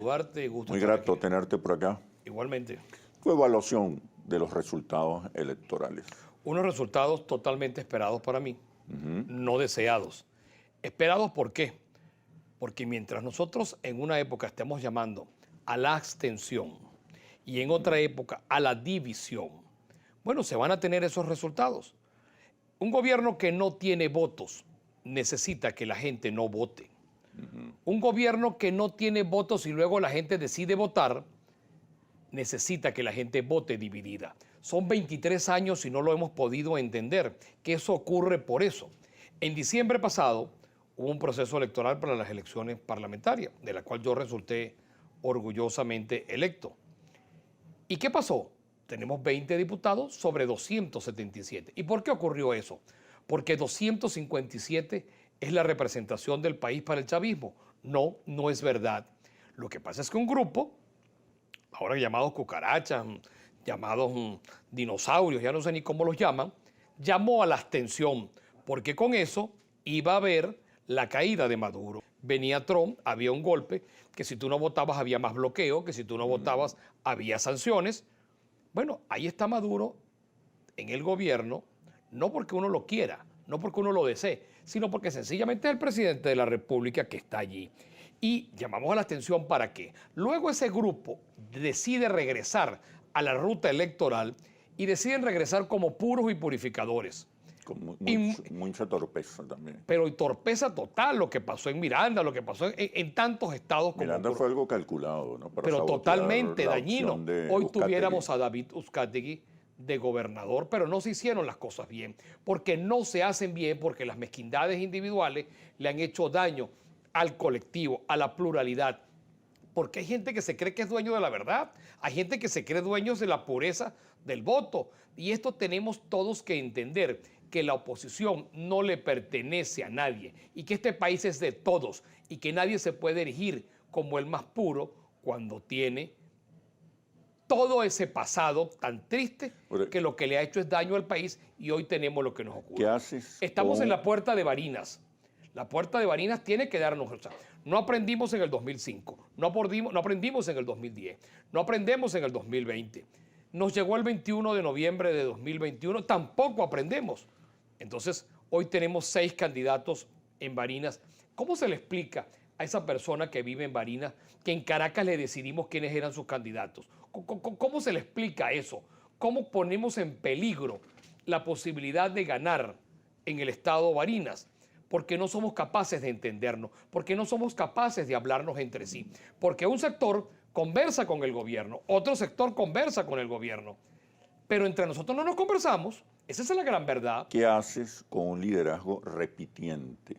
Duarte, gusto. Muy grato tenerte por acá. Igualmente. Tu evaluación de los resultados electorales. Unos resultados totalmente esperados para mí, no deseados. ¿Esperados por qué? Porque mientras nosotros en una época estemos llamando a la abstención y en otra época a la división, bueno, se van a tener esos resultados. Un gobierno que no tiene votos necesita que la gente no vote. Un gobierno que no tiene votos y luego la gente decide votar, necesita que la gente vote dividida. Son 23 años y no lo hemos podido entender, que eso ocurre por eso. En diciembre pasado hubo un proceso electoral para las elecciones parlamentarias, de la cual yo resulté orgullosamente electo. ¿Y qué pasó? Tenemos 20 diputados sobre 277. ¿Y por qué ocurrió eso? Porque 257 es la representación del país para el chavismo. No, no es verdad. Lo que pasa es que un grupo, ahora llamados cucarachas, llamados dinosaurios, ya no sé ni cómo los llaman, llamó a la abstención, porque con eso iba a haber la caída de Maduro. Venía Trump, había un golpe, que si tú no votabas había más bloqueo, que si tú no votabas había sanciones. Bueno, ahí está Maduro en el gobierno, no porque uno lo quiera, no porque uno lo desee, sino porque sencillamente es el presidente de la República que está allí. Y llamamos a la abstención para que luego ese grupo decide regresar a la ruta electoral y deciden regresar como puros y purificadores. Con mucha torpeza también. Pero torpeza total, lo que pasó en Miranda, lo que pasó en tantos estados como Miranda fue algo calculado, ¿no? Para pero totalmente la dañino. opción Hoy tuviéramos a David Uzcategui de gobernador, pero no se hicieron las cosas bien, porque no se hacen bien, porque las mezquindades individuales le han hecho daño al colectivo, a la pluralidad, porque hay gente que se cree que es dueño de la verdad, hay gente que se cree dueños de la pureza del voto, y esto tenemos todos que entender, que la oposición no le pertenece a nadie, y que este país es de todos, y que nadie se puede erigir como el más puro cuando tiene todo ese pasado tan triste que lo que le ha hecho es daño al país, y hoy tenemos lo que nos ocurre. ¿Qué haces? Estamos en la puerta de Barinas. La puerta de Barinas tiene que darnos... O sea, no aprendimos en el 2005, no aprendimos en el 2010, no aprendemos en el 2020. Nos llegó el 21 de noviembre de 2021, tampoco aprendemos. Entonces, hoy tenemos 6 candidatos en Barinas. ¿Cómo se le explica a esa persona que vive en Barinas que en Caracas le decidimos quiénes eran sus candidatos? ¿Cómo se le explica eso? ¿Cómo ponemos en peligro la posibilidad de ganar en el estado Barinas? Porque no somos capaces de entendernos, porque no somos capaces de hablarnos entre sí, porque un sector conversa con el gobierno, otro sector conversa con el gobierno, pero entre nosotros no nos conversamos. Esa es la gran verdad. ¿Qué haces con un liderazgo repitiente?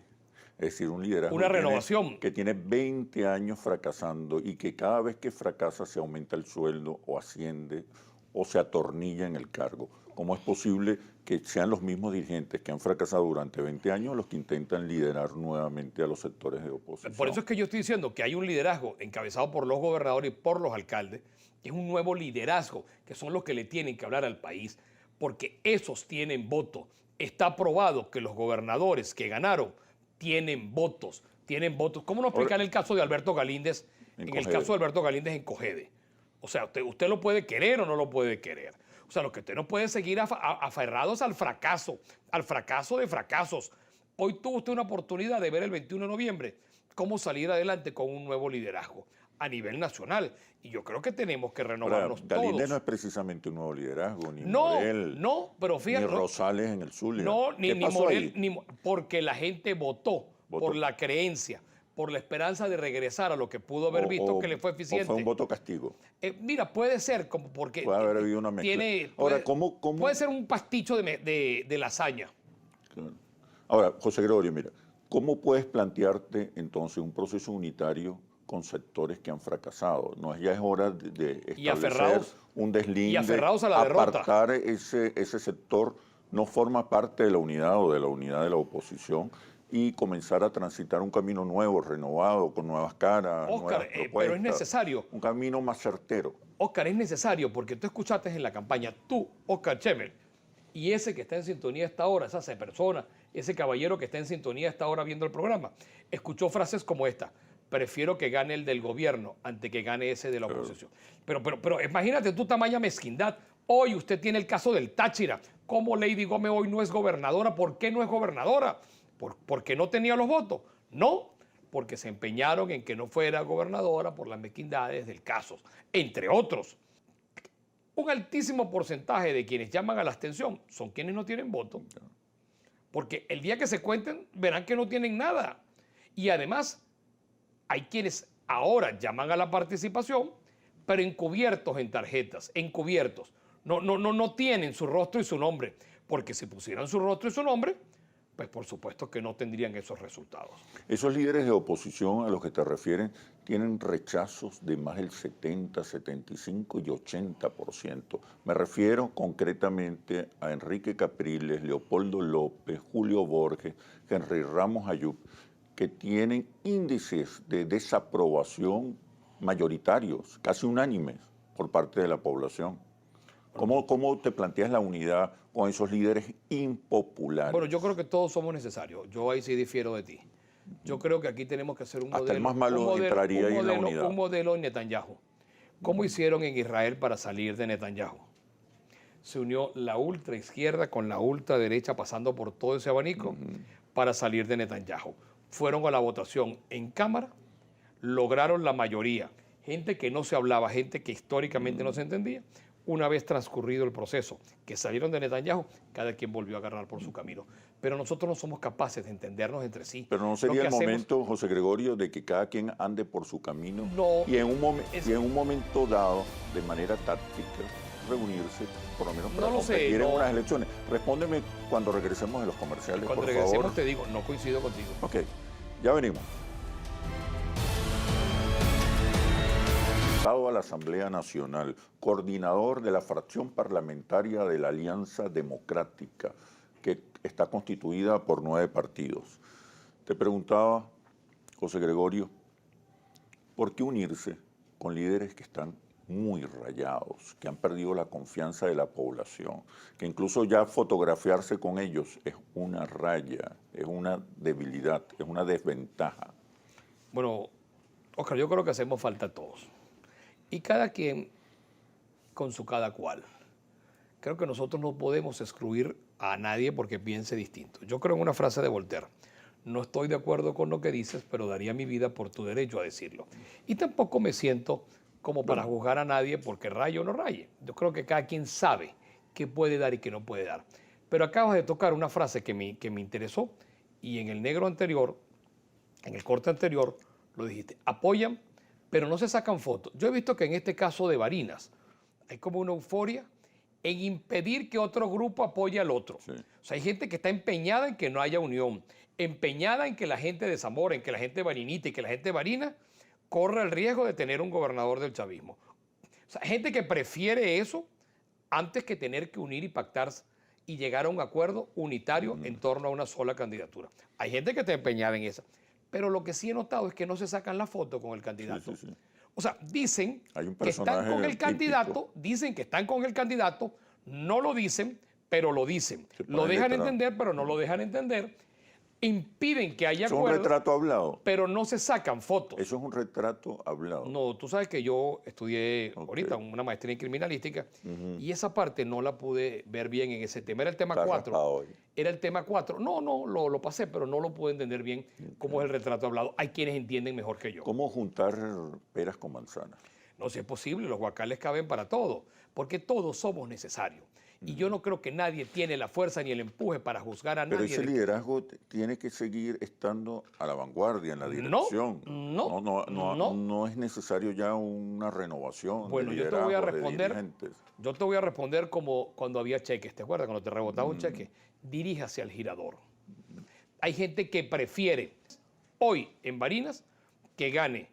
Es decir, un liderazgo una renovación que tiene 20 años fracasando y que cada vez que fracasa se aumenta el sueldo o asciende o se atornilla en el cargo. ¿Cómo es posible que sean los mismos dirigentes que han fracasado durante 20 años los que intentan liderar nuevamente a los sectores de oposición? Por eso es que yo estoy diciendo que hay un liderazgo encabezado por los gobernadores y por los alcaldes, que es un nuevo liderazgo, que son los que le tienen que hablar al país, porque esos tienen voto. Está probado que los gobernadores que ganaron tienen votos. ¿Cómo no explicar el caso de Alberto Galíndez? En el caso de Alberto Galíndez en Cogede. O sea, usted lo puede querer o no lo puede querer. O sea, lo que usted no puede seguir aferrados al fracaso de fracasos. Hoy tuvo usted una oportunidad de ver el 21 de noviembre cómo salir adelante con un nuevo liderazgo a nivel nacional. Y yo creo que tenemos que renovarnos todos. Galíndez no es precisamente un nuevo liderazgo, ni Morel, pero fíjate, ni Rosales en el Zulia. No, ni Morel, porque la gente votó por la creencia, por la esperanza de regresar a lo que pudo haber visto que le fue eficiente. ¿O fue un voto castigo? Mira, puede ser, como porque puede haber habido una mezcla. Ahora, puede ser un pasticho de lasaña. Claro. Ahora, José Gregorio, mira, ¿cómo puedes plantearte entonces un proceso unitario con sectores que han fracasado? Ya es hora de establecer un deslinde, y aferrados a la derrota. Apartar ese sector, no forma parte de la unidad o de la unidad de la oposición, y comenzar a transitar un camino nuevo, renovado, con nuevas caras, Oscar, nuevas propuestas, pero es necesario. Un camino más certero. Oscar, es necesario, porque tú escuchaste en la campaña, tú, Oscar Chemel, y ese que está en sintonía a esta hora, esa persona, ese caballero que está en sintonía a esta hora viendo el programa, escuchó frases como esta: prefiero que gane el del gobierno antes que gane ese de la oposición. Pero imagínate tú tamaña mezquindad. Hoy usted tiene el caso del Táchira. ¿Cómo Lady Gómez hoy no es gobernadora? ¿Por qué no es gobernadora? ¿Porque no tenía los votos? No, porque se empeñaron en que no fuera gobernadora por las mezquindades del caso, entre otros. Un altísimo porcentaje de quienes llaman a la abstención son quienes no tienen voto. Porque el día que se cuenten verán que no tienen nada. Y además hay quienes ahora llaman a la participación, pero encubiertos en tarjetas, encubiertos. No tienen su rostro y su nombre, porque si pusieran su rostro y su nombre, pues por supuesto que no tendrían esos resultados. Esos líderes de oposición a los que te refieren tienen rechazos de más del 70, 75 y 80%. Me refiero concretamente a Enrique Capriles, Leopoldo López, Julio Borges, Henry Ramos Ayub, que tienen índices de desaprobación mayoritarios, casi unánimes, por parte de la población. ¿Cómo te planteas la unidad con esos líderes impopulares? Bueno, yo creo que todos somos necesarios. Yo ahí sí difiero de ti. Yo creo que aquí tenemos que hacer un modelo. Hasta el más malo entraría ahí en la unidad. Un modelo en Netanyahu. ¿Cómo hicieron en Israel para salir de Netanyahu? Se unió la ultraizquierda con la ultraderecha pasando por todo ese abanico para salir de Netanyahu. Fueron a la votación en Cámara, lograron la mayoría. Gente que no se hablaba, gente que históricamente no se entendía. Una vez transcurrido el proceso, que salieron de Netanyahu, cada quien volvió a agarrar por su camino. Pero nosotros no somos capaces de entendernos entre sí. Pero no sería el momento, José Gregorio, de que cada quien ande por su camino y en un momento dado, de manera táctica, reunirse, por lo menos para competir en unas elecciones. Respóndeme cuando regresemos de los comerciales, por favor. Cuando regresemos te digo, no coincido contigo. Ok, ya venimos. A la Asamblea Nacional, coordinador de la fracción parlamentaria de la Alianza Democrática, que está constituida por 9 partidos. Te preguntaba, José Gregorio, ¿por qué unirse con líderes que están muy rayados, que han perdido la confianza de la población, que incluso ya fotografiarse con ellos es una raya, es una debilidad, es una desventaja? Bueno, Oscar, yo creo que hacemos falta a todos. Y cada quien con su cada cual. Creo que nosotros no podemos excluir a nadie porque piense distinto. Yo creo en una frase de Voltaire. No estoy de acuerdo con lo que dices, pero daría mi vida por tu derecho a decirlo. Y tampoco me siento como para juzgar a nadie porque raye o no raye. Yo creo que cada quien sabe qué puede dar y qué no puede dar. Pero acabas de tocar una frase que me interesó y en el negro anterior, en el corte anterior, lo dijiste. Apoyan, pero no se sacan fotos. Yo he visto que en este caso de Barinas hay como una euforia en impedir que otro grupo apoye al otro. Sí. O sea, hay gente que está empeñada en que no haya unión, empeñada en que la gente de Zamora, en que la gente de Barinita y que la gente de Barinas corra el riesgo de tener un gobernador del chavismo. O sea, gente que prefiere eso antes que tener que unir y pactar y llegar a un acuerdo unitario en torno a una sola candidatura. Hay gente que está empeñada en esa. Pero lo que sí he notado es que no se sacan la foto con el candidato. Sí. O sea, dicen que están con el candidato, dicen que están con el candidato, no lo dicen, pero lo dicen. Lo dejan entender, pero no lo dejan entender. Impiden que haya acuerdo. ¿Es un retrato hablado? Pero no se sacan fotos. ¿Eso es un retrato hablado? No, tú sabes que yo estudié ahorita una maestría en criminalística y esa parte no la pude ver bien en ese tema. Era el tema 4. Era el tema 4. No, lo pasé, pero no lo pude entender bien cómo es el retrato hablado. Hay quienes entienden mejor que yo. ¿Cómo juntar peras con manzanas? No, si es posible, los guacales caben para todo, porque todos somos necesarios. Y yo no creo que nadie tiene la fuerza ni el empuje para juzgar a nadie. Pero ese liderazgo tiene que seguir estando a la vanguardia, en la dirección. No es necesario ya una renovación. Bueno, yo te voy a responder. Yo te voy a responder como cuando había cheques. ¿Te acuerdas? Cuando te rebotaba un cheque. Diríjase al girador. Hay gente que prefiere hoy en Barinas que gane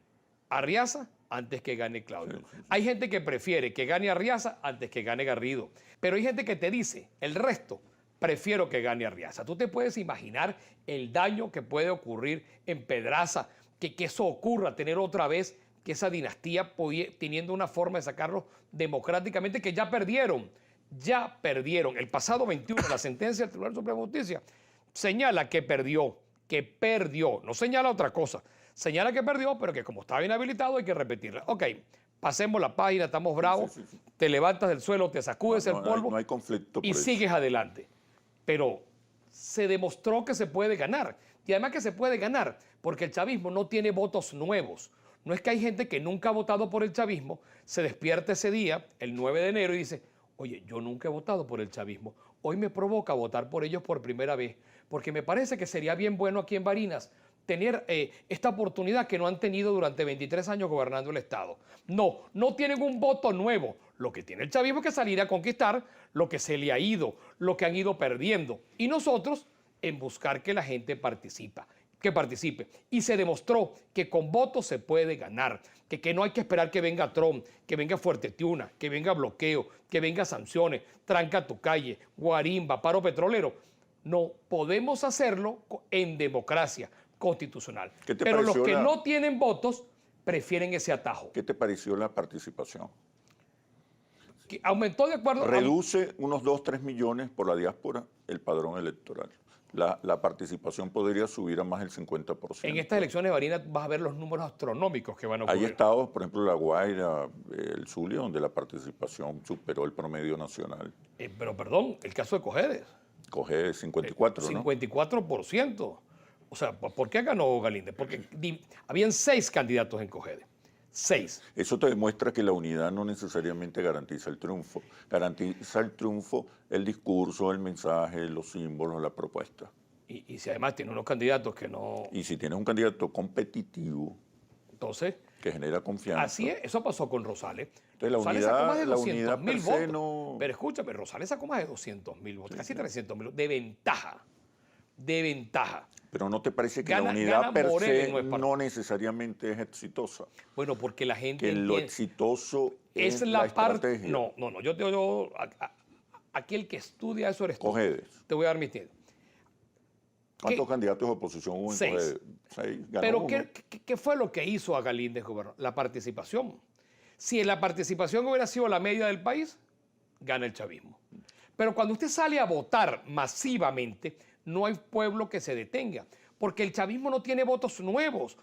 Arriaza antes que gane Claudio. Sí. Hay gente que prefiere que gane Arriaza antes que gane Garrido. Pero hay gente que te dice, el resto, prefiero que gane Arriaza. Tú te puedes imaginar el daño que puede ocurrir en Pedraza, que eso ocurra, tener otra vez que esa dinastía teniendo una forma de sacarlo democráticamente, que ya perdieron. Ya perdieron. El pasado 21, la sentencia del Tribunal Supremo de Justicia señala que perdió, no señala otra cosa. Señala que perdió, pero que como estaba inhabilitado hay que repetirla. Ok, pasemos la página, estamos bravos, Sí. te levantas del suelo, te sacudes el polvo No hay conflicto por y eso. sigues adelante. Pero se demostró que se puede ganar. Y además que se puede ganar porque el chavismo no tiene votos nuevos. No es que hay gente que nunca ha votado por el chavismo, se despierta ese día, el 9 de enero, y dice, oye, yo nunca he votado por el chavismo. Hoy me provoca votar por ellos por primera vez, porque me parece que sería bien bueno aquí en Barinas tener esta oportunidad que no han tenido durante 23 años gobernando el Estado. No tienen un voto nuevo. Lo que tiene el chavismo es que salir a conquistar lo que se le ha ido, lo que han ido perdiendo. Y nosotros en buscar que la gente participe. Y se demostró que con votos se puede ganar, que no hay que esperar que venga Trump, que venga Fuerte Tiuna, que venga bloqueo, que venga sanciones, tranca tu calle, guarimba, paro petrolero. No, podemos hacerlo en democracia constitucional. Pero los que no tienen votos prefieren ese atajo. ¿Qué te pareció la participación? Que aumentó de acuerdo Reduce unos 2-3 millones por la diáspora el padrón electoral. La participación podría subir a más del 50%. En estas elecciones de Barinas vas a ver los números astronómicos que van a ocurrir. Hay estados, por ejemplo, La Guaira, el Zulia, donde la participación superó el promedio nacional. Pero perdón, el caso de Cojedes. Cojedes 54, 54%. ¿No? O sea, ¿por qué ganó Galíndez? Porque habían 6 candidatos en Cojedes. 6. Eso te demuestra que la unidad no necesariamente garantiza el triunfo. Garantiza el triunfo el discurso, el mensaje, los símbolos, la propuesta. Y si además tiene unos candidatos que no... Y si tienes un candidato competitivo, entonces, que genera confianza. Así es, eso pasó con Rosales. Entonces, la Rosales unidad, sacó más de la 200.000 votos. No... Pero escúchame, Rosales sacó más de 200.000 votos, casi 300.000 de ventaja. De ventaja. Pero ¿no te parece que la unidad per se no necesariamente es exitosa? Bueno, porque la gente... Que lo exitoso es la parte... estrategia. No. Aquí el que estudia eso eres tú. Cojedes. Te voy a dar mi tiempo. ¿Cuántos candidatos de oposición hubo en 6. Cojedes? 6. Pero ¿qué fue lo que hizo a Galíndez gobernar? La participación. Si la participación hubiera sido la media del país, gana el chavismo. Pero cuando usted sale a votar masivamente, no hay pueblo que se detenga, porque el chavismo no tiene votos nuevos.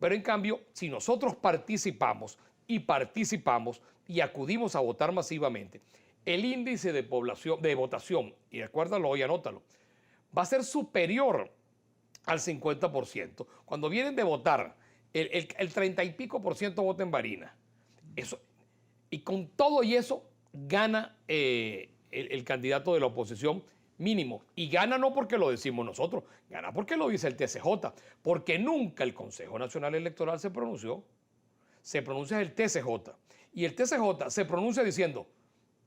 Pero en cambio, si nosotros participamos y acudimos a votar masivamente, el índice de votación, y recuérdalo hoy, anótalo, va a ser superior al 50%. Cuando vienen de votar, el 30 y pico por ciento vota en Barinas. Eso, y con todo y eso, gana el candidato de la oposición mínimo. Y gana no porque lo decimos nosotros, gana porque lo dice el TCJ, porque nunca el Consejo Nacional Electoral se pronunció. Se pronuncia el TCJ. Y el TCJ se pronuncia diciendo,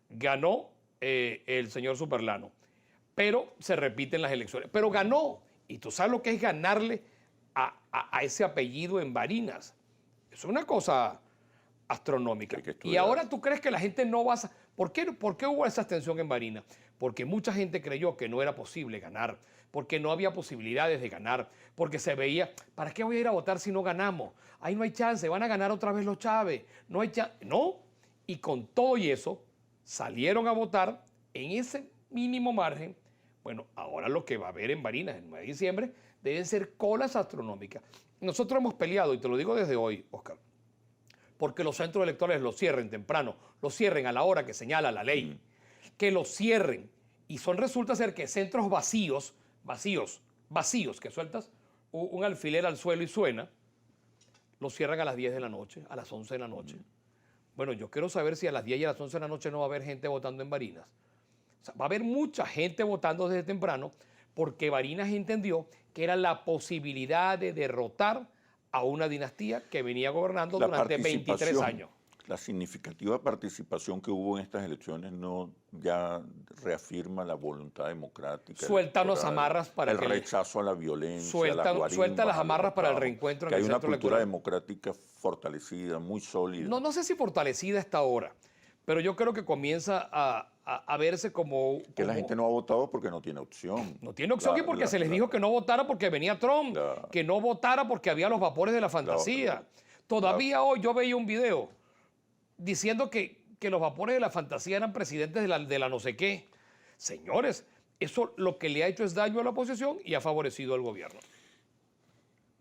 ganó el señor Superlano, pero se repiten las elecciones. Pero ganó. Y tú sabes lo que es ganarle a ese apellido en Barinas. Es una cosa astronómica. Y ahora tú crees que la gente no va a... ¿Por qué hubo esa abstención en Barinas? Porque mucha gente creyó que no era posible ganar, porque no había posibilidades de ganar, porque se veía, ¿para qué voy a ir a votar si no ganamos? Ahí no hay chance, van a ganar otra vez los Chávez. No hay chance. No. Y con todo y eso, salieron a votar en ese mínimo margen. Bueno, ahora lo que va a haber en Barinas el 9 de diciembre deben ser colas astronómicas. Nosotros hemos peleado, y te lo digo desde hoy, Oscar, porque los centros electorales los cierren temprano, los cierren a la hora que señala la ley, que los cierren. Y resulta ser que centros vacíos, que sueltas un alfiler al suelo y suena, los cierran a las 10 de la noche, a las 11 de la noche. Bueno, yo quiero saber si a las 10 y a las 11 de la noche no va a haber gente votando en Barinas. O sea, va a haber mucha gente votando desde temprano porque Barinas entendió que era la posibilidad de derrotar a una dinastía que venía gobernando durante 23 años. La significativa participación que hubo en estas elecciones no ya reafirma la voluntad democrática. Sueltan las amarras para el rechazo a la violencia, suelta las amarras para el reencuentro en el centro electoral. Que hay una cultura democrática fortalecida, muy sólida. No sé si fortalecida hasta ahora, pero yo creo que comienza a verse como... Que la gente no ha votado porque no tiene opción. No tiene opción y porque se les dijo que no votara porque venía Trump, que no votara porque había los vapores de la fantasía. Todavía hoy yo veía un video diciendo que los vapores de la fantasía eran presidentes de la no sé qué. Señores, eso lo que le ha hecho es daño a la oposición y ha favorecido al gobierno.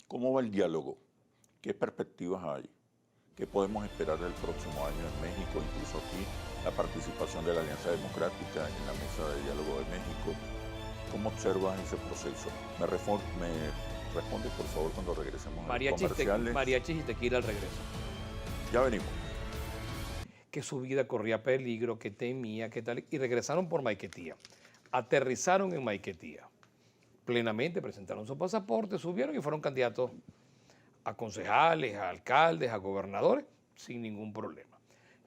¿Cómo va el diálogo? ¿Qué perspectivas hay? ¿Qué podemos esperar del próximo año en México, incluso aquí, la participación de la Alianza Democrática en la Mesa de Diálogo de México? ¿Cómo observas ese proceso? Me responde, por favor, cuando regresemos a los comerciales. Mariachis y tequila al regreso. Ya venimos. Que su vida corría peligro, que temía, que tal, y regresaron por Maiquetía. Aterrizaron en Maiquetía. Plenamente presentaron su pasaporte, subieron y fueron candidatos a concejales, a alcaldes, a gobernadores, sin ningún problema.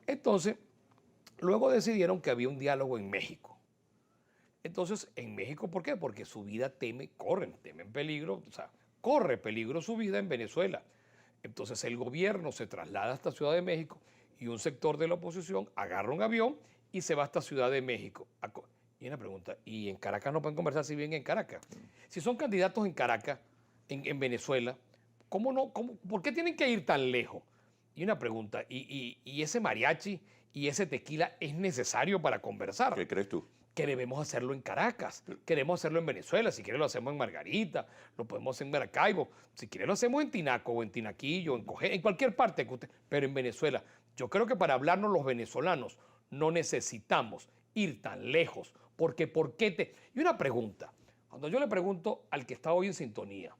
Entonces, luego decidieron que había un diálogo en México. Entonces, en México, ¿por qué? Porque su vida teme en peligro, o sea, corre peligro su vida en Venezuela. Entonces, el gobierno se traslada hasta Ciudad de México y un sector de la oposición agarra un avión y se va hasta Ciudad de México. Y una pregunta, ¿y en Caracas no pueden conversar si bien en Caracas? Si son candidatos en Caracas, en Venezuela, ¿por qué tienen que ir tan lejos? Y una pregunta, ¿y ese mariachi y ese tequila es necesario para conversar? ¿Qué crees tú? Que debemos hacerlo en Caracas, queremos hacerlo en Venezuela, si quieres lo hacemos en Margarita, lo podemos hacer en Maracaibo, si quieres lo hacemos en Tinaco o en Tinaquillo, en cualquier parte, pero en Venezuela. Yo creo que para hablarnos los venezolanos no necesitamos ir tan lejos, porque Y una pregunta, cuando yo le pregunto al que está hoy en sintonía,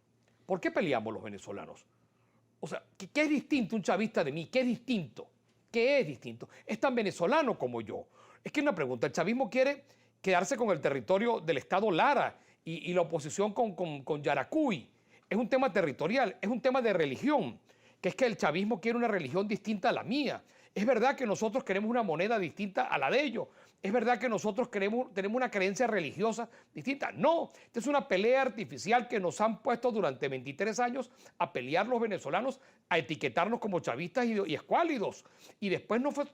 ¿por qué peleamos los venezolanos? O sea, ¿qué es distinto un chavista de mí? ¿Qué es distinto? ¿Qué es distinto? Es tan venezolano como yo. Es que una pregunta, el chavismo quiere quedarse con el territorio del Estado Lara y la oposición con Yaracuy. Es un tema territorial, es un tema de religión, que es que el chavismo quiere una religión distinta a la mía. Es verdad que nosotros queremos una moneda distinta a la de ellos. Es verdad que nosotros tenemos una creencia religiosa distinta. No, esta es una pelea artificial que nos han puesto durante 23 años a pelear los venezolanos, a etiquetarnos como chavistas y escuálidos. Y después no fue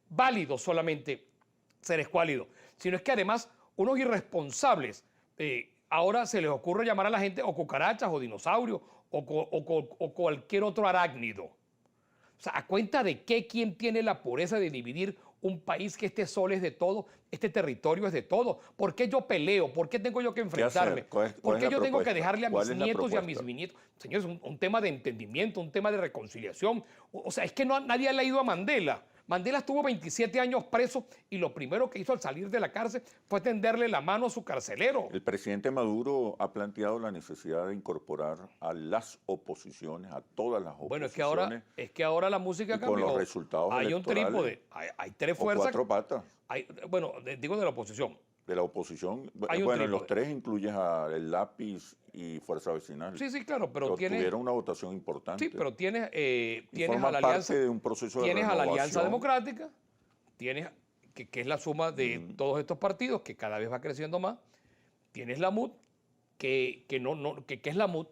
válido solamente ser escuálido, sino es que además unos irresponsables ahora se les ocurre llamar a la gente o cucarachas o dinosaurios o cualquier otro arácnido. O sea, ¿a cuenta de qué? ¿Quién tiene la pureza de dividir un país que este sol es de todo, este territorio es de todo? ¿Por qué yo peleo? ¿Por qué tengo yo que enfrentarme? ¿Por qué yo tengo que dejarle a mis nietos y a mis bisnietos? Señores, un tema de entendimiento, un tema de reconciliación. O sea, es que nadie ha leído a Mandela. Mandela estuvo 27 años preso y lo primero que hizo al salir de la cárcel fue tenderle la mano a su carcelero. El presidente Maduro ha planteado la necesidad de incorporar a las oposiciones, a todas las oposiciones. Bueno, es que ahora la música cambió. Con los resultados hay un trípode, hay tres fuerzas. Cuatro patas. Bueno, digo de la oposición. De la oposición. Bueno, en los tres incluyes a El Lápiz y Fuerza Vecinal. Sí, claro, pero tuvieron una votación importante. Sí, pero tienes a la alianza. De un proceso de tienes a la Alianza Democrática, tienes que es la suma de todos estos partidos que cada vez va creciendo más. Tienes la MUD, que es la MUD.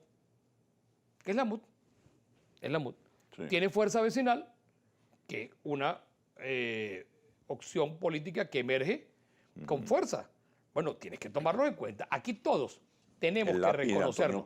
¿Qué es la MUD? Es la MUD. Sí. Tiene Fuerza Vecinal, que es una opción política que emerge con fuerza. Bueno, tienes que tomarlo en cuenta. Aquí todos tenemos que reconocernos.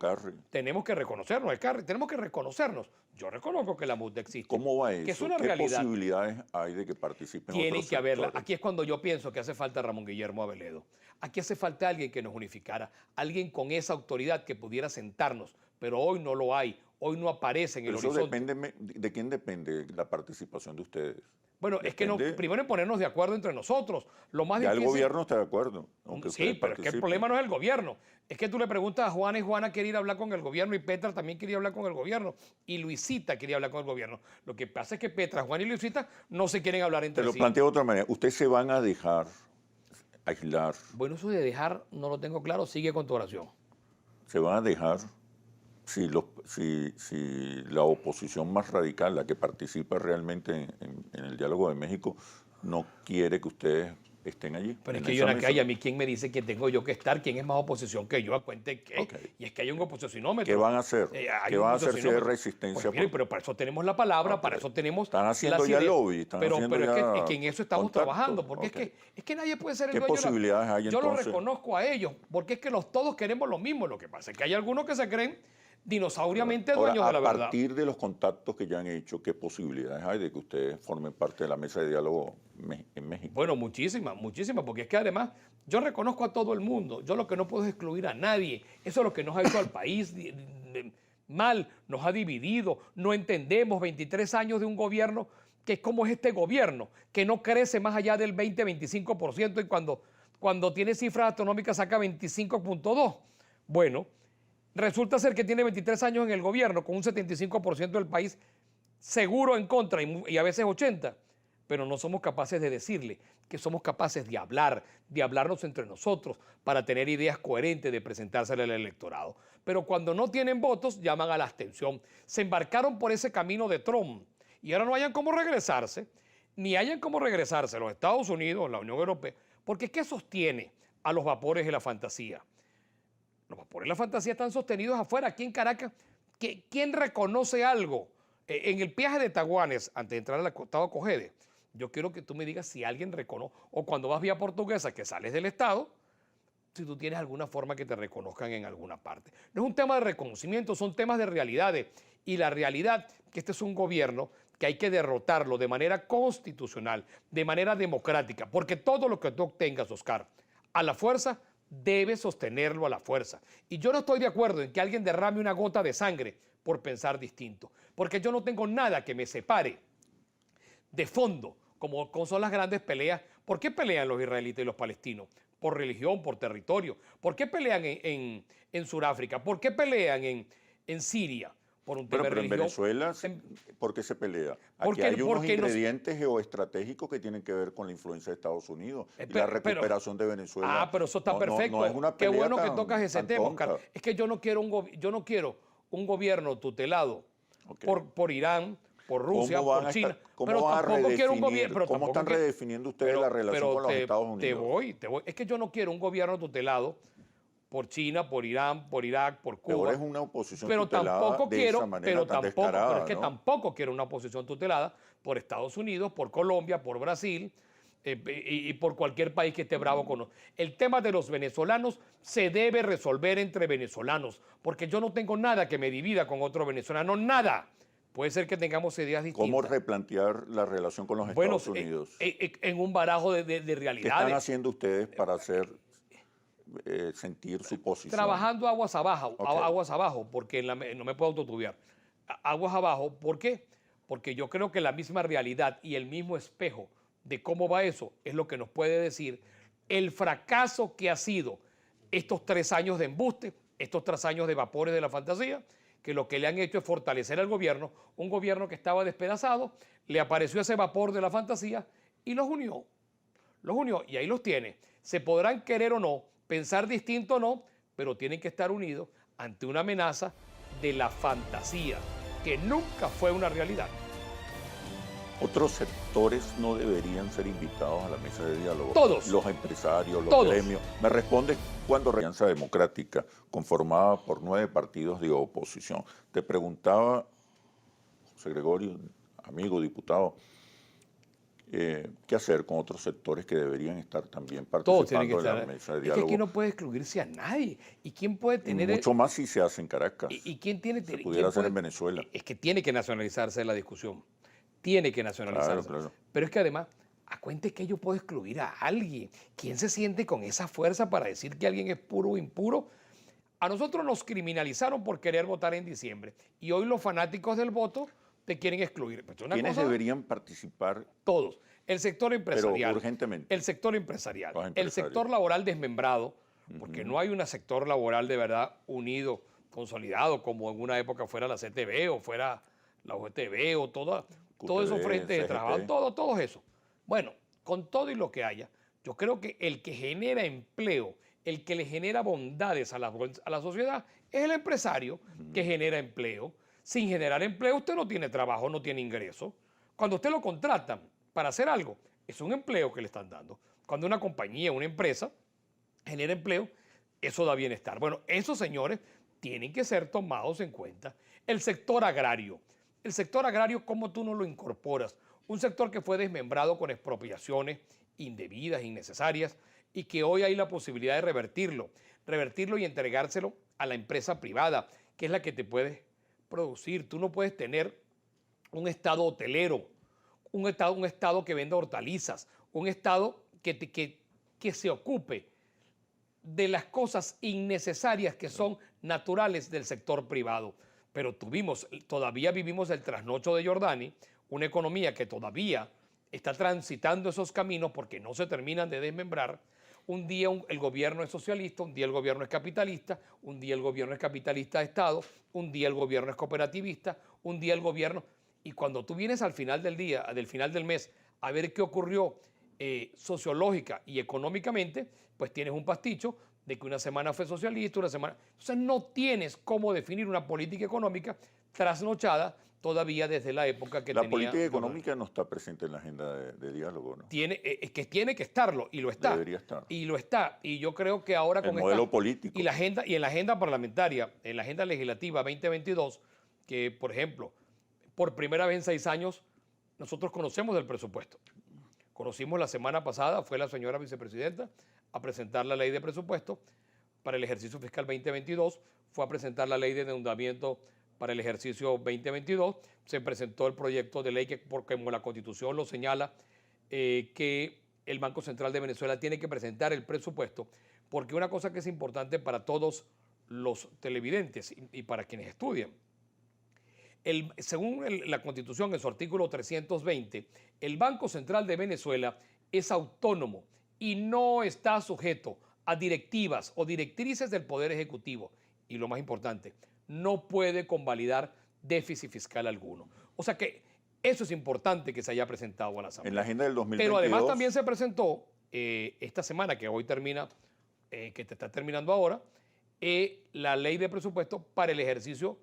Tenemos que reconocernos, tenemos que reconocernos. Yo reconozco que la MUD existe. ¿Cómo va eso? Que es una ¿Qué realidad. posibilidades hay de que participen otros Tienen que haberla. sectores? Aquí es cuando yo pienso que hace falta Ramón Guillermo Aveledo. Aquí hace falta alguien que nos unificara, alguien con esa autoridad que pudiera sentarnos, pero hoy no lo hay, hoy no aparece en el horizonte. ¿De quién depende la participación de ustedes? Bueno, es que primero en ponernos de acuerdo entre nosotros. Lo más ya difícil, el gobierno está de acuerdo. Sí, pero es que el problema no es el gobierno. Es que tú le preguntas a Juana y Juana quiere ir a hablar con el gobierno y Petra también quería hablar con el gobierno y Luisita quería hablar con el gobierno. Lo que pasa es que Petra, Juana y Luisita no se quieren hablar entre sí. Te lo planteo de otra manera. ¿Ustedes se van a dejar aislar? Bueno, eso de dejar no lo tengo claro. Sigue con tu oración. ¿Se van a dejar si la oposición más radical, la que participa realmente en el diálogo de México, no quiere que ustedes estén allí? Pero es que yo en acá, y a mí, ¿quién me dice que tengo yo que estar? ¿Quién es más oposición que yo? ¿A cuente qué? Okay. Y es que hay un oposicionómetro. ¿Qué van a hacer? ¿Qué van a hacer si hay resistencia? Pues mire, pero para eso tenemos la palabra, para eso tenemos... Están haciendo ya lobby. Pero es que en eso estamos trabajando, porque es que nadie puede ser el dueño. ¿Qué posibilidades hay yo entonces? Lo reconozco a ellos, porque es que todos queremos lo mismo. Lo que pasa es que hay algunos que se creen dinosauriamente dueños de la verdad. A partir de los contactos que ya han hecho, ¿qué posibilidades hay de que ustedes formen parte de la mesa de diálogo en México? Bueno, muchísimas, porque es que además yo reconozco a todo el mundo. Yo lo que no puedo es excluir a nadie. Eso es lo que nos ha hecho al país mal, nos ha dividido, no entendemos 23 años de un gobierno que es como es este gobierno, que no crece más allá del 20-25% y cuando tiene cifras astronómicas saca 25.2. Bueno, resulta ser que tiene 23 años en el gobierno con un 75% del país seguro en contra y a veces 80%, pero no somos capaces de decirle que somos capaces de hablar, de hablarnos entre nosotros para tener ideas coherentes de presentárselas al electorado. Pero cuando no tienen votos, llaman a la abstención. Se embarcaron por ese camino de Trump y ahora no hayan cómo regresarse, ni hayan cómo regresarse los Estados Unidos, la Unión Europea, porque ¿qué sostiene a los vapores de la fantasía? Los vapores de la fantasía están sostenidos afuera, aquí en Caracas. ¿Quién reconoce algo? En el peaje de Taguanes, antes de entrar al costado Cogede, yo quiero que tú me digas si alguien reconoce, o cuando vas vía Portuguesa, que sales del Estado, si tú tienes alguna forma que te reconozcan en alguna parte. No es un tema de reconocimiento, son temas de realidades. Y la realidad que este es un gobierno que hay que derrotarlo de manera constitucional, de manera democrática, porque todo lo que tú obtengas, Oscar, a la fuerza, debe sostenerlo a la fuerza. Y yo no estoy de acuerdo en que alguien derrame una gota de sangre por pensar distinto, porque yo no tengo nada que me separe de fondo, como son las grandes peleas. ¿Por qué pelean los israelitas y los palestinos? Por religión, por territorio. ¿Por qué pelean en Sudáfrica? ¿Por qué pelean en Siria? Por un tema de Pero en religión. Venezuela, ¿por qué se pelea? Aquí hay unos Porque ingredientes geoestratégicos que tienen que ver con la influencia de Estados Unidos y la recuperación de Venezuela. Pero eso está perfecto. No es una Qué pelea bueno que tocas ese tema, tonta. Oscar. Es que yo no quiero un gobierno tutelado por Irán, por Rusia, por China. Pero tampoco quiero un gobierno. ¿Cómo están redefiniendo ustedes la relación con los Estados Unidos? Te voy. Es que yo no quiero un gobierno tutelado por China, por Irán, por Irak, por Cuba. Peor es una oposición pero tutelada tampoco de quiero, esa manera tan descarada, pero es que ¿no? tampoco quiero una oposición tutelada por Estados Unidos, por Colombia, por Brasil y por cualquier país que esté bravo con nosotros. El tema de los venezolanos se debe resolver entre venezolanos, porque yo no tengo nada que me divida con otro venezolano, nada. Puede ser que tengamos ideas distintas. ¿Cómo replantear la relación con los Estados Unidos? En un barajo de realidades. ¿Qué están haciendo ustedes para hacer sentir su posición? Trabajando aguas abajo, porque no me puedo autotubiar. Aguas abajo, ¿por qué? Porque yo creo que la misma realidad y el mismo espejo de cómo va eso es lo que nos puede decir el fracaso que ha sido estos 3 años de embuste, estos 3 años de vapores de la fantasía, que lo que le han hecho es fortalecer al gobierno, un gobierno que estaba despedazado, le apareció ese vapor de la fantasía y los unió. Y ahí los tiene. Se podrán querer o no, pensar distinto o no, pero tienen que estar unidos ante una amenaza de la fantasía, que nunca fue una realidad. ¿Otros sectores no deberían ser invitados a la mesa de diálogo? Todos. Los empresarios, los Todos. gremios. Me responde cuando Alianza Democrática, conformada por 9 partidos de oposición. Te preguntaba, José Gregorio, amigo, diputado, ¿qué hacer con otros sectores que deberían estar también participando en la mesa de diálogo? Es que aquí no puede excluirse a nadie. ¿Y quién puede tener...? Mucho más si se hace en Caracas. ¿Y quién tiene...? Se pudiera hacer en Venezuela. Es que tiene que nacionalizarse la discusión. Tiene que nacionalizarse. Claro. Pero es que además, a cuenta que yo puedo excluir a alguien. ¿Quién se siente con esa fuerza para decir que alguien es puro o impuro? A nosotros nos criminalizaron por querer votar en diciembre. Y hoy los fanáticos del voto te quieren excluir. Pues ¿Quiénes deberían participar? Todos. El sector empresarial. Pero urgentemente. El sector empresarial. El sector laboral desmembrado, porque no hay un sector laboral de verdad unido, consolidado, como en una época fuera la CTV o fuera la UGTV o todos esos frentes de trabajo, todo eso. Bueno, con todo y lo que haya, yo creo que el que genera empleo, el que le genera bondades a la sociedad, es el empresario que genera empleo. Sin generar empleo, usted no tiene trabajo, no tiene ingreso. Cuando usted lo contratan para hacer algo, es un empleo que le están dando. Cuando una compañía, una empresa genera empleo, eso da bienestar. Bueno, esos señores tienen que ser tomados en cuenta. El sector agrario, ¿cómo tú no lo incorporas? Un sector que fue desmembrado con expropiaciones indebidas, innecesarias, y que hoy hay la posibilidad de revertirlo y entregárselo a la empresa privada, que es la que te puede producir. Tú no puedes tener un estado hotelero, un estado que venda hortalizas, un estado que se ocupe de las cosas innecesarias que son naturales del sector privado. pero todavía vivimos el trasnocho de Jordani, una economía que todavía está transitando esos caminos porque no se terminan de desmembrar. Un día el gobierno es socialista, un día el gobierno es capitalista, un día el gobierno es capitalista de Estado, un día el gobierno es cooperativista, un día el gobierno... Y cuando tú vienes al final del día, del final del mes, a ver qué ocurrió sociológica y económicamente, pues tienes un pasticho de que una semana fue socialista, una semana... Entonces no tienes cómo definir una política económica trasnochada todavía desde la época que La tenía... política económica no está presente en la agenda de diálogo, ¿no? Es que tiene que estarlo, y lo está. Debería estar. Y lo está. Y yo creo que ahora El modelo político. Y en la agenda parlamentaria, en la agenda legislativa 2022, que, por ejemplo, por primera vez en 6 años, nosotros conocemos del presupuesto. Conocimos la semana pasada, fue la señora vicepresidenta a presentar la ley de presupuesto para el ejercicio fiscal 2022, fue a presentar la ley de endeudamiento para el ejercicio 2022, se presentó el proyecto de ley que, porque como la Constitución lo señala, que el Banco Central de Venezuela tiene que presentar el presupuesto, porque una cosa que es importante para todos los televidentes y para quienes estudian, según la Constitución, en su artículo 320, el Banco Central de Venezuela es autónomo y no está sujeto a directivas o directrices del Poder Ejecutivo. Y lo más importante, no puede convalidar déficit fiscal alguno. O sea que eso es importante que se haya presentado a la Asamblea. En la agenda del 2022... Pero además también se presentó esta semana, que hoy termina, que te está terminando ahora, la ley de presupuesto para el ejercicio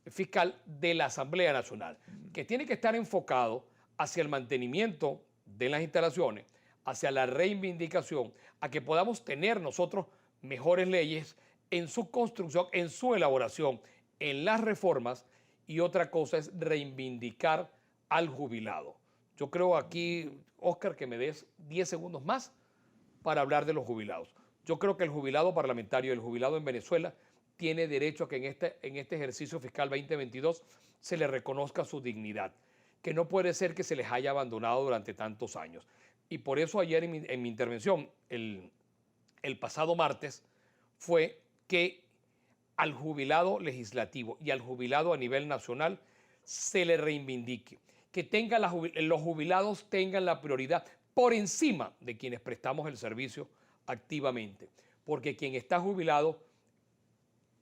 fiscal de la Asamblea Nacional, que tiene que estar enfocado hacia el mantenimiento de las instalaciones, hacia la reivindicación, a que podamos tener nosotros mejores leyes en su construcción, en su elaboración, en las reformas, y otra cosa es reivindicar al jubilado. Yo creo aquí, Oscar, que me des 10 segundos más para hablar de los jubilados. Yo creo que el jubilado parlamentario, el jubilado en Venezuela, tiene derecho a que en este ejercicio fiscal 2022 se le reconozca su dignidad, que no puede ser que se les haya abandonado durante tantos años. Y por eso ayer en mi intervención, el pasado martes, fue que al jubilado legislativo y al jubilado a nivel nacional se le reivindique, que los jubilados tengan la prioridad por encima de quienes prestamos el servicio activamente, porque quien está jubilado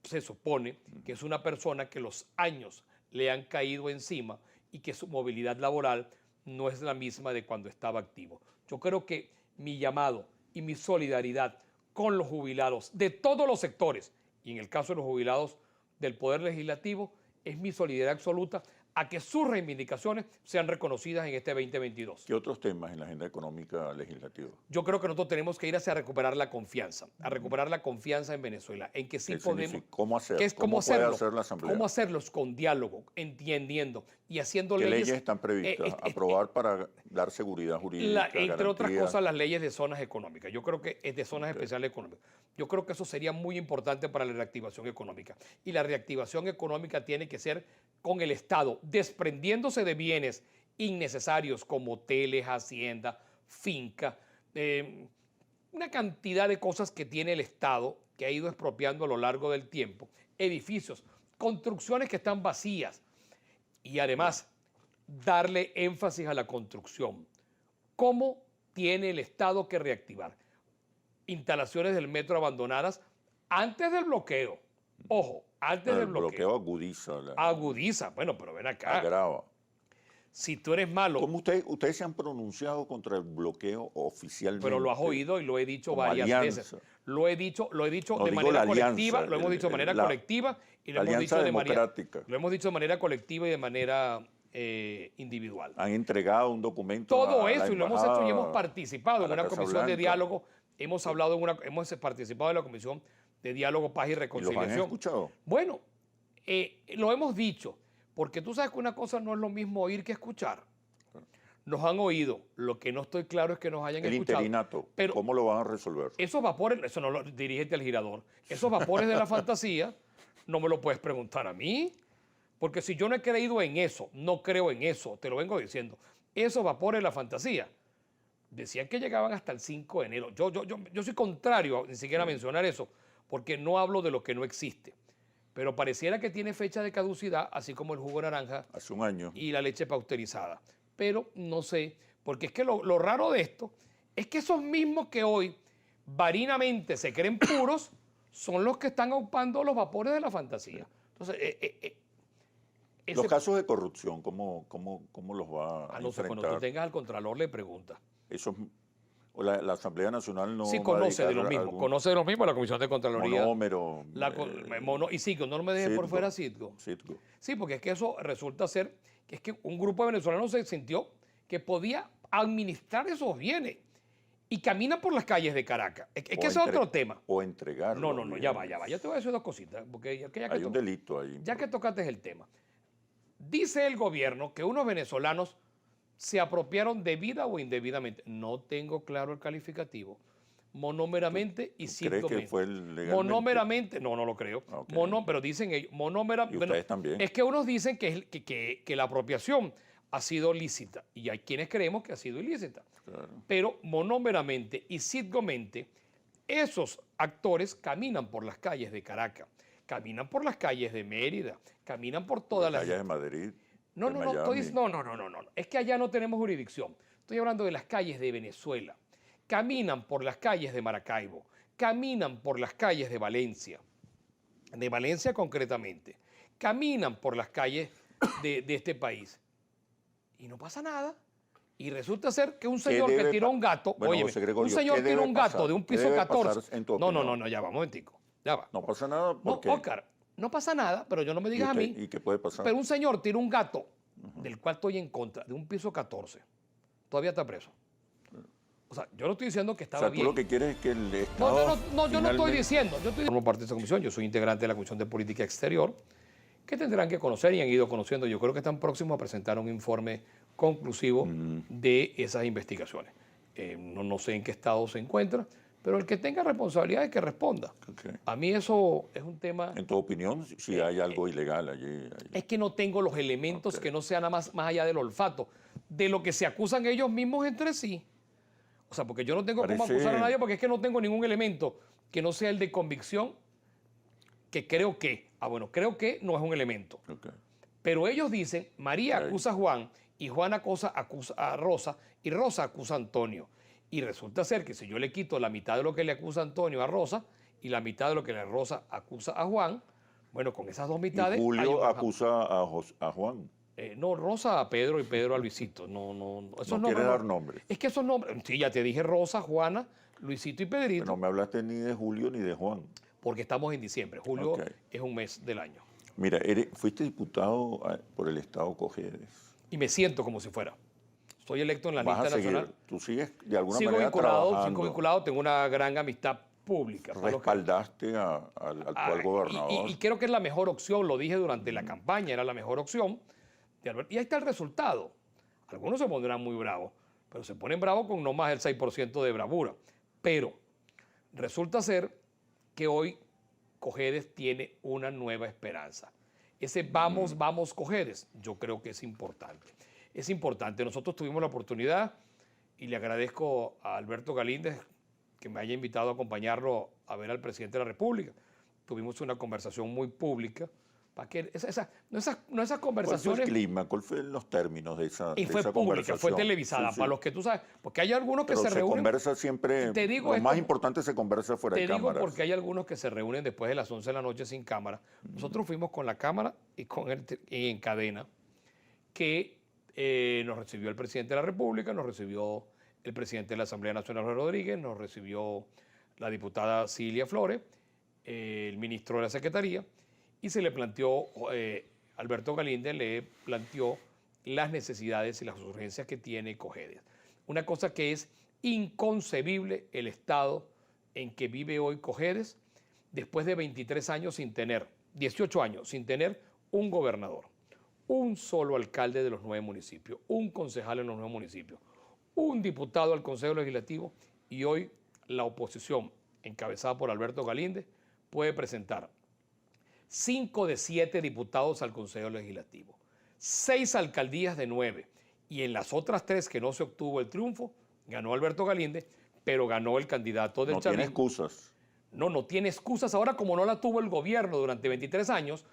se supone que es una persona que los años le han caído encima y que su movilidad laboral no es la misma de cuando estaba activo. Yo creo que mi llamado y mi solidaridad con los jubilados de todos los sectores, y en el caso de los jubilados del Poder Legislativo, es mi solidaridad absoluta a que sus reivindicaciones sean reconocidas en este 2022. ¿Qué otros temas en la agenda económica legislativa? Yo creo que nosotros tenemos que ir hacia recuperar la confianza, a recuperar la confianza en Venezuela, en que sí podemos... ¿Cómo hacer? ¿Qué es ¿Cómo hacerlo? puede hacer la Asamblea? ¿Cómo hacerlos? Con diálogo, entendiendo y haciendo ¿Qué leyes... leyes están previstas? Aprobar para dar seguridad jurídica, entre otras garantía. cosas, las leyes de zonas económicas. Yo creo que es de zonas especiales económicas. Yo creo que eso sería muy importante para la reactivación económica. Y la reactivación económica tiene que ser con el Estado, desprendiéndose de bienes innecesarios como hoteles, hacienda, finca, una cantidad de cosas que tiene el Estado que ha ido expropiando a lo largo del tiempo, edificios, construcciones que están vacías, y además darle énfasis a la construcción. ¿Cómo tiene el Estado que reactivar? Instalaciones del metro abandonadas antes del bloqueo. Ojo, antes del bloqueo. El bloqueo agudiza. Agudiza. Bueno, pero ven acá. Agrava. Si tú eres malo... ¿Cómo ustedes se han pronunciado contra el bloqueo oficialmente? Pero lo has oído y lo he dicho varias veces. Lo he dicho No, de manera colectiva, alianza, lo hemos dicho de manera colectiva y lo hemos dicho de manera... Lo hemos dicho de manera colectiva y de manera individual. Han entregado un documento Todo a la eso, y lo hemos hecho y hemos embajada, participado en a la una Casa comisión de Blanca. diálogo. Hemos participado en la comisión de diálogo, paz y ¿Y los reconciliación. han escuchado? Bueno, lo hemos dicho, porque tú sabes que una cosa no es lo mismo oír que escuchar. Nos han oído, lo que no estoy claro es que nos hayan El escuchado. interinato, Pero ¿cómo lo van a resolver? esos vapores, eso no lo dirígete al girador, esos vapores de la fantasía no me lo puedes preguntar a mí, porque si yo no he creído en eso, no creo en eso, te lo vengo diciendo, esos vapores de la fantasía, decían que llegaban hasta el 5 de enero. Yo soy contrario a ni siquiera a mencionar eso, porque no hablo de lo que no existe. pero pareciera que tiene fecha de caducidad, así como el jugo de naranja Hace un año. y la leche pasteurizada. Pero no sé, porque es que lo raro de esto es que esos mismos que hoy varinamente se creen puros son los que están aupando los vapores de la fantasía. Entonces, Los casos de corrupción, ¿cómo los va a no sé, cuando tú enfrentar? tengas al Contralor le preguntas. Eso, o la Asamblea Nacional no Sí, va a conoce de dedicar lo mismo, algún conoce de lo mismo la Comisión de Contraloría. monómero, Y sí, que no me dejes por Citgo. fuera Citgo. Citgo. Sí, porque es que eso resulta ser que es que un grupo de venezolanos se sintió que podía administrar esos bienes y camina por las calles de Caracas. Es que ese es otro tema. O entregarlo. No, ya va. Ya te voy a decir dos cositas. Porque ya que Hay un delito ahí. ya que tocaste el tema. Dice el gobierno que unos venezolanos se apropiaron debida o indebidamente. No tengo claro el calificativo. Monómeramente y ¿Crees cíclicamente. que fue legalmente? Monómeramente, no lo creo. Ok. Pero dicen ellos, monómeramente. Y ustedes también. Es que unos dicen que la apropiación ha sido lícita y hay quienes creemos que ha sido ilícita. Claro. Pero monómeramente y cíclicamente, esos actores caminan por las calles de Caracas, caminan por las calles de Mérida, caminan por todas las... Calles de Madrid. No, de no, Miami. no. Es que allá no tenemos jurisdicción. Estoy hablando de las calles de Venezuela. Caminan por las calles de Maracaibo, caminan por las calles de Valencia concretamente, caminan por las calles de este país y no pasa nada. Y resulta ser que un señor que tiró un gato, Bueno, óyeme, José Gregorio, un señor ¿qué tiró debe un gato pasar? de un ¿Qué piso debe 14. pasar en tu No, opinión? ya va, un momentico. Ya va. No pasa nada No, porque... Óscar, no pasa nada, pero yo no me digas a mí. ¿Y qué puede pasar? Pero un señor tiró un gato, del cual estoy en contra, de un piso 14. Todavía está preso. O sea, yo no estoy diciendo que O estaba sea, tú bien. lo que quieres es que el Estado... Yo no estoy finalmente- diciendo. Formo parte de esa comisión. Yo soy integrante de la Comisión de Política Exterior, que tendrán que conocer y han ido conociendo. Yo creo que están próximos a presentar un informe conclusivo de esas investigaciones. No sé en qué estado se encuentra, pero el que tenga responsabilidad es que responda. Ok. A mí eso es un tema... En tu opinión, si hay algo ilegal allí. Es que no tengo los elementos que no sean nada más allá del olfato, de lo que se acusan ellos mismos entre sí. O sea, porque yo no tengo cómo Parece- acusar a nadie porque es que no tengo ningún elemento que no sea el de convicción, que creo que, creo que no es un elemento. Ok. Pero ellos dicen, María Ok. acusa a Juan y Juan acusa a Rosa y Rosa acusa a Antonio. Y resulta ser que si yo le quito la mitad de lo que le acusa Antonio a Rosa y la mitad de lo que Rosa acusa a Juan, bueno, con esas dos Y mitades... hay Julio un- acusa a Juan. no, Rosa a Pedro y Pedro a Luisito. No. Esos No quiere nombres dar nombres. Es que esos nombres, sí, ya te dije Rosa, Juana, Luisito y Pedrito, No me hablaste ni de Julio ni de Juan. porque estamos en diciembre. Julio Ok. es un mes del año. Mira, fuiste diputado por el Estado Cojedes. Y me siento como si fuera. Soy electo en la Vas a lista seguir, nacional. tú sigues de alguna Sigo manera trabajando. vinculado, tengo una gran amistad pública. para los que- Respaldaste al actual gobernador. Y creo que es la mejor opción, lo dije durante la campaña, era la mejor opción de Alberto. Y ahí está el resultado. Algunos se pondrán muy bravos, pero se ponen bravos con no más del 6% de bravura. Pero resulta ser que hoy Cojedes tiene una nueva esperanza. Ese vamos Cojedes, yo creo que es importante. Es importante. Nosotros tuvimos la oportunidad, y le agradezco a Alberto Galíndez que me haya invitado a acompañarlo a ver al presidente de la República. Tuvimos una conversación muy pública, para que esas ¿Cuál fue conversaciones... el clima? ¿Cuáles fueron los términos de esa Y fue esa pública, fue conversación? televisada, Sí, sí. para los que tú sabes, porque hay algunos que Pero se reúnen... conversa siempre, Te digo lo esto- más importante se conversa fuera Te de digo cámaras. porque hay algunos que se reúnen después de las 11 de la noche sin cámara. Nosotros fuimos con la cámara y en cadena, que nos recibió el presidente de la República, nos recibió el presidente de la Asamblea Nacional, Jorge Rodríguez, nos recibió la diputada Cilia Flores, el ministro de la Secretaría, y se le planteó, Alberto Galíndez le planteó las necesidades y las urgencias que tiene Cojedes. Una cosa que es inconcebible el estado en que vive hoy Cojedes, después de 23 años sin tener, 18 años sin tener un gobernador, un solo alcalde de los 9 municipios, un concejal en los 9 municipios, un diputado al Consejo Legislativo, y hoy la oposición, encabezada por Alberto Galíndez, puede presentar 5 de 7 diputados al Consejo Legislativo, 6 alcaldías de 9, y en las otras 3 que no se obtuvo el triunfo, ganó Alberto Galíndez, pero ganó el candidato del No tiene chavismo. excusas. No tiene excusas ahora como no la tuvo el gobierno durante 23 años,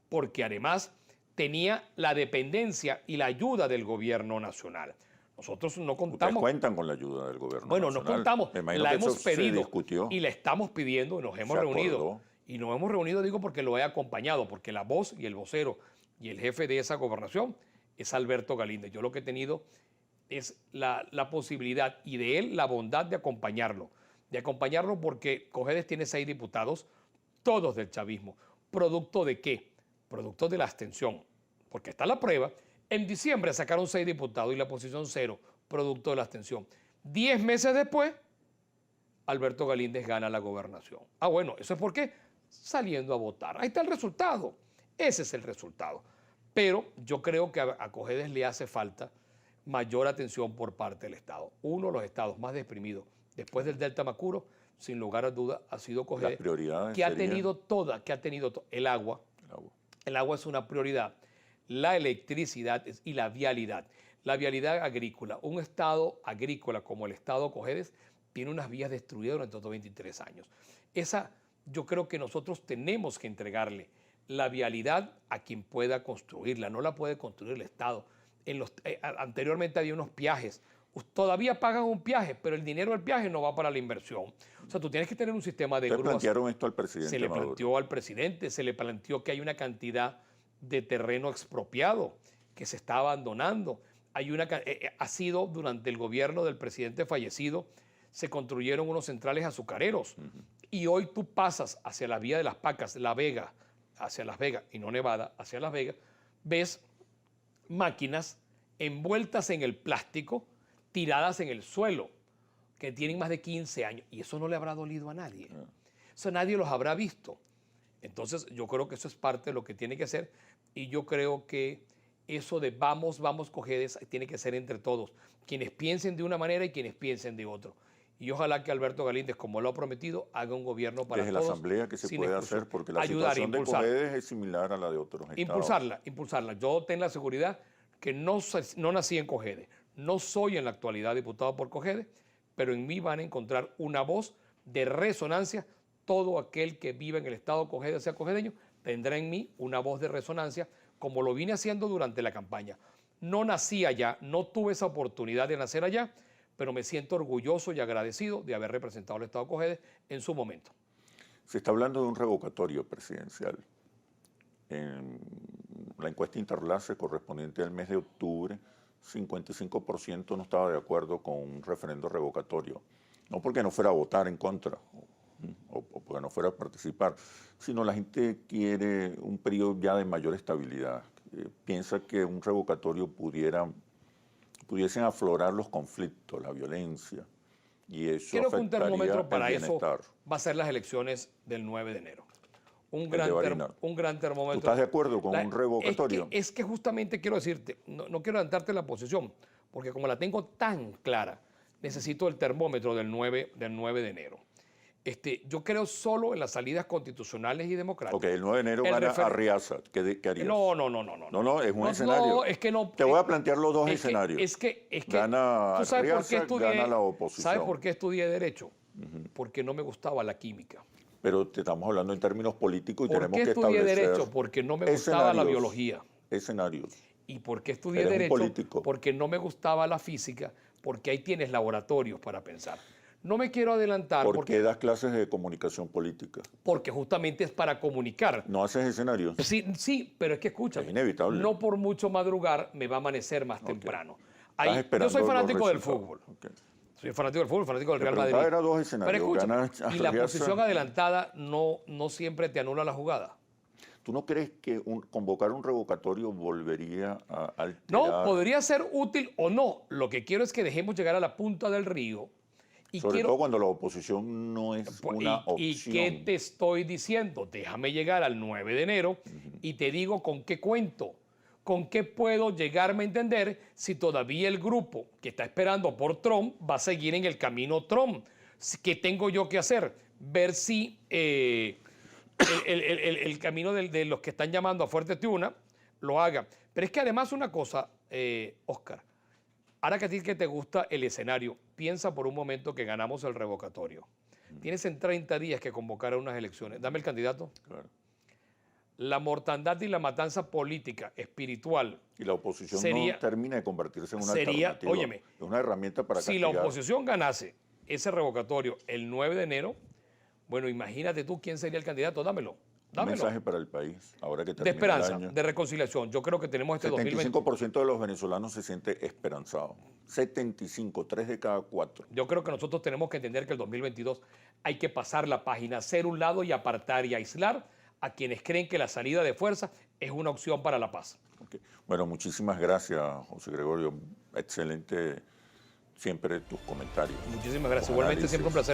porque además tenía la dependencia y la ayuda del gobierno nacional. Nosotros no Ustedes contamos. cuentan con la ayuda del gobierno Bueno, no nacional. contamos, Me imagino la que hemos eso se pedido discutió, y la estamos pidiendo y nos hemos se reunido. acordó. Y nos hemos reunido, digo, porque lo he acompañado, porque la voz y el vocero y el jefe de esa gobernación es Alberto Galíndez. Yo lo que he tenido es la posibilidad y de él la bondad de acompañarlo porque Cojedes tiene 6 diputados, todos del chavismo. ¿Producto de qué? Producto de la abstención, porque está la prueba. En diciembre sacaron 6 diputados y la posición 0, producto de la abstención. 10 meses después, Alberto Galíndez gana la gobernación. Ah, bueno, ¿eso es por qué? Saliendo a votar. Ahí está el resultado. Ese es el resultado. Pero yo creo que a Cojedes le hace falta mayor atención por parte del Estado. Uno de los estados más deprimidos después del Delta Macuro, sin lugar a duda, ha sido Cojedes, Las prioridades que ha serían tenido el agua. el agua. El agua es una prioridad, la electricidad y la vialidad. La vialidad agrícola. Un estado agrícola como el estado Cojedes tiene unas vías destruidas durante estos 23 años. Yo creo que nosotros tenemos que entregarle la vialidad a quien pueda construirla. No la puede construir el Estado. Anteriormente había unos peajes. Todavía pagan un peaje, pero el dinero del peaje no va para la inversión. O sea, tú tienes que tener un sistema de ¿Ustedes grúas. plantearon esto al presidente Se le Maduro? planteó al presidente, se le planteó que hay una cantidad de terreno expropiado que se está abandonando. Ha sido durante el gobierno del presidente fallecido, se construyeron unos centrales azucareros. Y hoy tú pasas hacia la vía de las Pacas, La Vega, hacia Las Vegas, y no Nevada, hacia Las Vegas, ves máquinas envueltas en el plástico, tiradas en el suelo, que tienen más de 15 años. Y eso no le habrá dolido a nadie. Eso nadie los habrá visto. Entonces yo creo que eso es parte de lo que tiene que hacer. Y yo creo que eso de vamos, Cojedes, tiene que ser entre todos. Quienes piensen de una manera y quienes piensen de otro. Y ojalá que Alberto Galíndez, como lo ha prometido, haga un gobierno para Desde todos. la Asamblea que se sin puede exclusión. hacer, porque la Ayudar, situación de impulsar. Cojedes es similar a la de otros estados. Impulsarla. Yo tengo la seguridad que no nací en Cojedes, no soy en la actualidad diputado por Cojedes, pero en mí van a encontrar una voz de resonancia. Todo aquel que viva en el estado Cojedes, sea cojedeño, tendrá en mí una voz de resonancia, como lo vine haciendo durante la campaña. No nací allá, no tuve esa oportunidad de nacer allá, pero me siento orgulloso y agradecido de haber representado al estado Cojedes en su momento. Se está hablando de un revocatorio presidencial. En la encuesta Interlace correspondiente al mes de octubre, 55% no estaba de acuerdo con un referendo revocatorio. No porque no fuera a votar en contra o porque no fuera a participar, sino la gente quiere un periodo ya de mayor estabilidad. Piensa que un revocatorio pudiesen aflorar los conflictos, la violencia, y eso Creo que un afectaría termómetro para el eso bienestar. va a ser las elecciones del 9 de enero. Un de gran termómetro. ¿Tú estás de acuerdo con un revocatorio? Es que justamente quiero decirte, no quiero adelantarte la posición, porque como la tengo tan clara, necesito el termómetro del 9 de enero. Yo creo solo en las salidas constitucionales y democráticas. Ok, el 9 de enero gana Arriaza. ¿Qué harías? No. No, es un escenario. No, es que no. Te voy a plantear los dos escenarios. Es que gana ¿tú sabes por qué Arriaza, gana la oposición. ¿Sabes por qué estudié Derecho? Porque no me gustaba la química. Pero te estamos hablando en términos políticos y ¿Por tenemos qué que estudié establecer Derecho? Porque no me gustaba la biología. Escenarios. ¿Y por qué estudié Eres un Derecho? político. Porque no me gustaba la física, porque ahí tienes laboratorios para pensar. No me quiero adelantar. ¿Por qué das clases de comunicación política? Porque justamente es para comunicar. ¿No haces escenarios? Sí, pero es que escúchame. Es inevitable. No por mucho madrugar me va a amanecer más temprano. Estás Yo soy fanático del resultados. fútbol. Okay. Soy fanático del fútbol, fanático del Real Madrid. Era dos escenarios. Pero escúchame, Gana y la Arriaza. posición adelantada no siempre te anula la jugada. ¿Tú no crees que convocar un revocatorio volvería a alterar? No, podría ser útil o no. Lo que quiero es que dejemos llegar a la punta del río. Sobre todo cuando la oposición no es una opción. ¿Y qué te estoy diciendo? Déjame llegar al 9 de enero y te digo con qué cuento. ¿Con qué puedo llegarme a entender si todavía el grupo que está esperando por Trump va a seguir en el camino Trump? ¿Qué tengo yo que hacer? Ver si el camino de los que están llamando a Fuerte Tiuna lo haga. Pero es que además una cosa, Oscar, ahora que a ti que te gusta el escenario, piensa por un momento que ganamos el revocatorio. Tienes en 30 días que convocar a unas elecciones. Dame el candidato. Claro. La mortandad y la matanza política, espiritual. Y la oposición Sería- no termina de convertirse en una sería- alternativa. óyeme, es una herramienta para Si castigar. la oposición ganase ese revocatorio el 9 de enero, bueno, imagínate tú quién sería el candidato. Dámelo. Un Dámelo. mensaje para el país, ahora que De termina esperanza, el año. de reconciliación. Yo creo que tenemos este 75% de los venezolanos se siente esperanzado. 75, 3 de cada 4. Yo creo que nosotros tenemos que entender que el 2022 hay que pasar la página, hacer un lado y apartar y aislar a quienes creen que la salida de fuerza es una opción para la paz. Okay. Bueno, muchísimas gracias, José Gregorio. Excelente siempre tus comentarios. Muchísimas gracias. Tus Igualmente, siempre un análisis. placer.